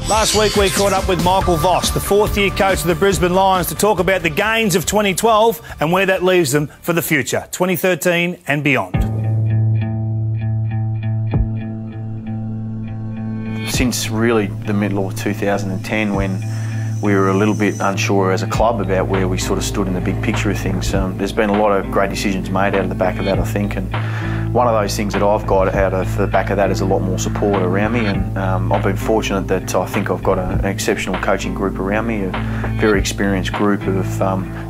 Last week we caught up with Michael Voss, the fourth-year coach of the Brisbane Lions, to talk about the gains of 2012 and where that leaves them for the future, 2013 and beyond. Since really the middle of 2010, when we were a little bit unsure as a club about where we sort of stood in the big picture of things, there's been a lot of great decisions made out of the back of that, I think. And one of those things that I've got out of the back of that is a lot more support around me, and I've been fortunate that I think I've got an exceptional coaching group around me, a very experienced group who've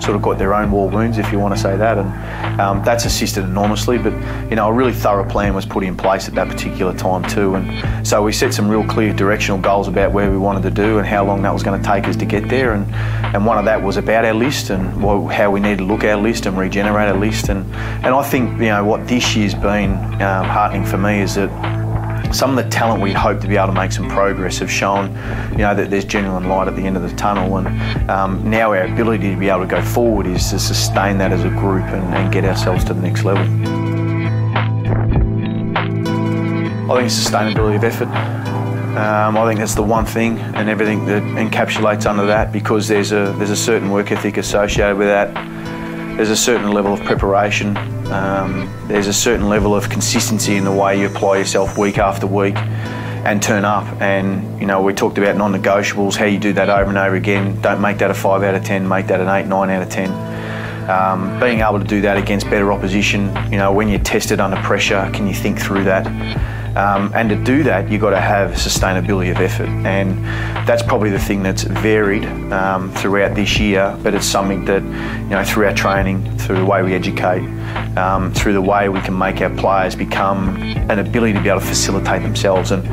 sort of got their own war wounds, if you want to say that, and that's assisted enormously. But you know, a really thorough plan was put in place at that particular time too, and so we set some real clear directional goals about where we wanted to do and how long that was going to take us to get there, and one of that was about our list and how we need to look at our list and regenerate our list, and I think, you know, what this year's been heartening for me is that some of the talent we'd hoped to be able to make some progress have shown, you know, that there's genuine light at the end of the tunnel, and now our ability to be able to go forward is to sustain that as a group and get ourselves to the next level. I think it's sustainability of effort. I think that's the one thing and everything that encapsulates under that, because there's a certain work ethic associated with that. There's a certain level of preparation. There's a certain level of consistency in the way you apply yourself week after week and turn up. And, you know, we talked about non-negotiables, how you do that over and over again. Don't make that a 5 out of 10, make that an 8, 9 out of 10. Being able to do that against better opposition, you know, when you're tested under pressure, can you think through that? And to do that, you've got to have sustainability of effort, and that's probably the thing that's varied throughout this year. But it's something that, you know, through our training, through the way we educate, through the way we can make our players become an ability to be able to facilitate themselves. And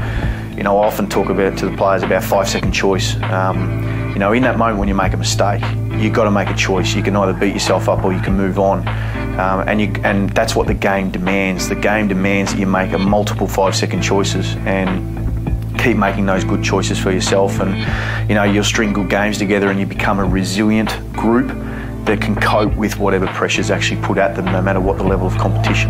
you know, I often talk about to the players about 5-second choice. You know, in that moment when you make a mistake, you've got to make a choice. You can either beat yourself up or you can move on. And that's what the game demands. The game demands that you make a multiple 5-second choices and keep making those good choices for yourself. And you know, you'll string good games together and you become a resilient group that can cope with whatever pressures actually put at them, no matter what the level of competition.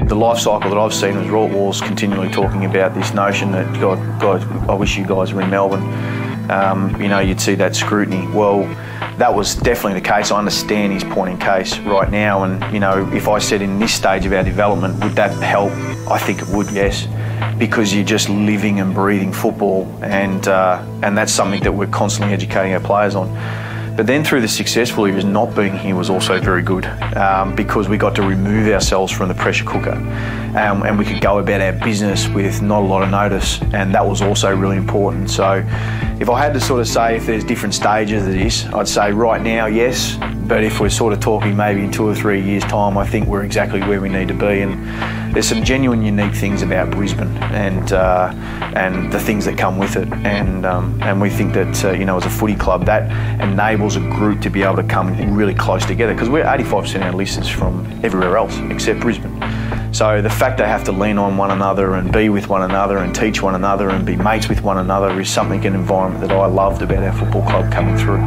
The life cycle that I've seen was Robert Wall's continually talking about this notion that, God, I wish you guys were in Melbourne. You know, you'd see that scrutiny. Well, that was definitely the case. I understand his point in case right now, and you know, if I said in this stage of our development, would that help? I think it would, yes, because you're just living and breathing football, and that's something that we're constantly educating our players on. But then through the successful years, not being here was also very good, because we got to remove ourselves from the pressure cooker, and we could go about our business with not a lot of notice, and that was also really important. So if I had to sort of say if there's different stages of this, I'd say right now, yes, but if we're sort of talking maybe in 2 or 3 years' time, I think we're exactly where we need to be. And there's some genuine unique things about Brisbane and the things that come with it, and we think that, you know, as a footy club, that enables a group to be able to come really close together, because we're 85% of our list is from everywhere else except Brisbane. So the fact they have to lean on one another and be with one another and teach one another and be mates with one another is something, an environment that I loved about our football club coming through.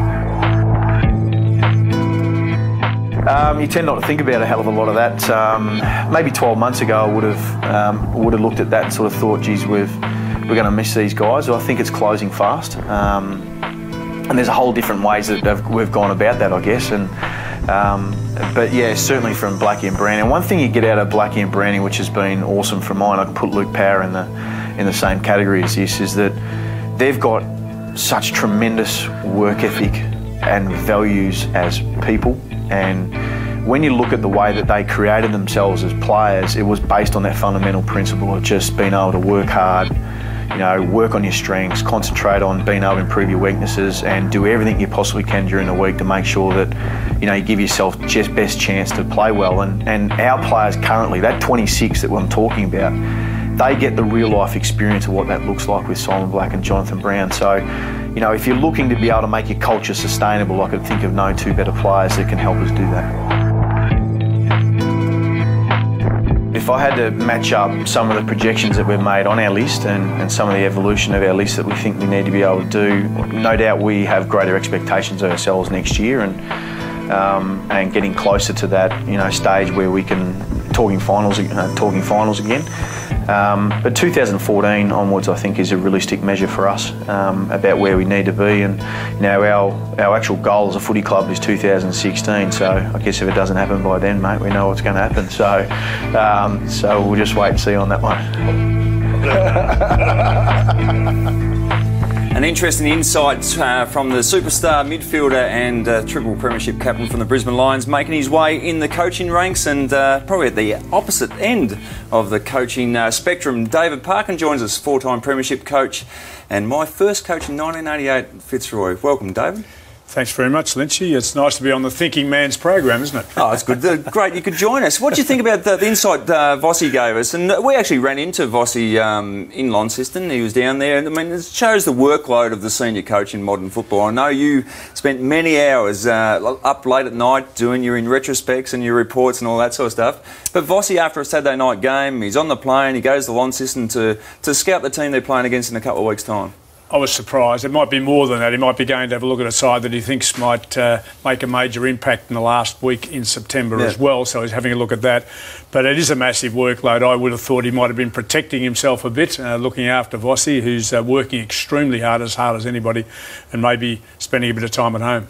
You tend not to think about a hell of a lot of that. Maybe 12 months ago, I would have looked at that and sort of thought, geez, we're going to miss these guys. Well, I think it's closing fast, and there's a whole different ways that we've gone about that, I guess. And but yeah, certainly from Blackie and Brandy. And one thing you get out of Blackie and Brandy, which has been awesome for mine, I can put Luke Power in the same category as this, is that they've got such tremendous work ethic and values as people. And when you look at the way that they created themselves as players, it was based on that fundamental principle of just being able to work hard, you know, work on your strengths, concentrate on being able to improve your weaknesses, and do everything you possibly can during the week to make sure that, you know, you give yourself just best chance to play well. And our players currently, that 26 that I'm talking about, they get the real life experience of what that looks like with Simon Black and Jonathan Brown. So, you know, if you're looking to be able to make your culture sustainable, I could think of no two better players that can help us do that. If I had to match up some of the projections that we've made on our list and some of the evolution of our list that we think we need to be able to do, no doubt we have greater expectations of ourselves next year, and getting closer to that, you know, stage where we can talking finals again. But 2014 onwards, I think, is a realistic measure for us about where we need to be. And our actual goal as a footy club is 2016. So I guess if it doesn't happen by then, mate, we know what's going to happen. So we'll just wait and see on that one. An interesting insight from the superstar midfielder and triple premiership captain from the Brisbane Lions, making his way in the coaching ranks and probably at the opposite end of the coaching spectrum. David Parkin joins us, four-time premiership coach and my first coach in 1988, Fitzroy. Welcome, David. Thanks very much, Lynchy. It's nice to be on the Thinking Man's program, isn't it? Oh, it's good. Great you could join us. What do you think about the insight Vossy gave us? And we actually ran into Vossy in Launceston. He was down there. I mean, it shows the workload of the senior coach in modern football. I know you spent many hours up late at night doing your in retrospects and your reports and all that sort of stuff. But Vossy, after a Saturday night game, he's on the plane, he goes to Launceston to scout the team they're playing against in a couple of weeks' time. I was surprised. It might be more than that. He might be going to have a look at a side that he thinks might make a major impact in the last week in September as well, so he's having a look at that. But it is a massive workload. I would have thought he might have been protecting himself a bit, looking after Vossy, who's working extremely hard as anybody, and maybe spending a bit of time at home.